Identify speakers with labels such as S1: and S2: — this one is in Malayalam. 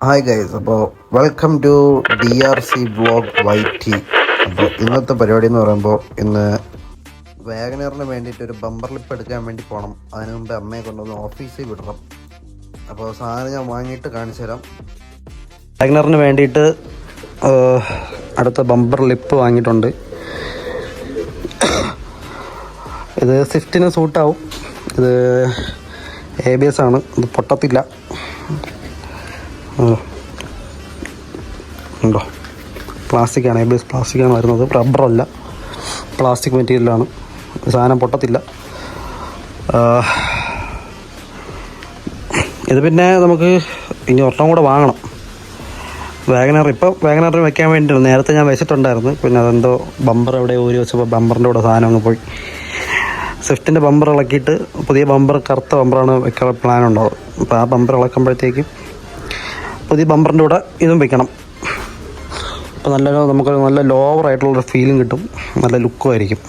S1: ഹായ് ഗൈസ്, അപ്പോൾ welcome to DRC vlog YT. അപ്പോൾ ഇന്നത്തെ പരിപാടി എന്ന് പറയുമ്പോൾ ഇന്ന് വാഗനറിന് വേണ്ടിയിട്ട് ഒരു ബമ്പർ ലിപ്പ് എടുക്കാൻ വേണ്ടി പോകണം. അതിന് മുമ്പ് അമ്മയെ കൊണ്ടുവന്ന് ഓഫീസിൽ വിടണം. അപ്പോൾ സാധനം ഞാൻ വാങ്ങിയിട്ട് കാണിച്ചു തരാം. വാഗനറിന് വേണ്ടിയിട്ട് അടുത്ത ബമ്പർ ലിപ്പ് വാങ്ങിയിട്ടുണ്ട്. ഇത് സ്വിഫ്റ്റിന് സൂട്ടാവും. ഇത് ABS ആണ്, ഇത് പൊട്ടത്തില്ല. ഉണ്ടോ, പ്ലാസ്റ്റിക്കാണ്. ABS പ്ലാസ്റ്റിക്കാണ് വരുന്നത്, റബ്ബറല്ല, പ്ലാസ്റ്റിക് മെറ്റീരിയലാണ്. സാധനം പൊട്ടത്തില്ല. ഇത് പിന്നെ നമുക്ക് ഇനി ഒരെണ്ണം കൂടെ വാങ്ങണം. വാഗനറിന് വെക്കാൻ വേണ്ടിയിട്ട് നേരത്തെ ഞാൻ വെച്ചിട്ടുണ്ടായിരുന്നു. പിന്നെ അതെന്തോ ബമ്പർ എവിടെ ഊരി വെച്ചപ്പോൾ ബമ്പറിൻ്റെ കൂടെ സാധനം അങ്ങ് പോയി. സ്വിഫ്റ്റിൻ്റെ ബമ്പർ ഇളക്കിയിട്ട് പുതിയ ബമ്പർ, കറുത്ത ബമ്പറാണ് വെക്കാനുള്ള പ്ലാൻ ഉണ്ടാവും. അപ്പോൾ ആ ബമ്പർ ഇളക്കുമ്പോഴത്തേക്കും പുതിയ ബമ്പറിൻ്റെ കൂടെ ഇതും വെക്കണം. അപ്പോൾ നമുക്കൊരു നല്ല ലോവർ ആയിട്ടുള്ളൊരു ഫീലും കിട്ടും, നല്ല ലുക്കും ആയിരിക്കും.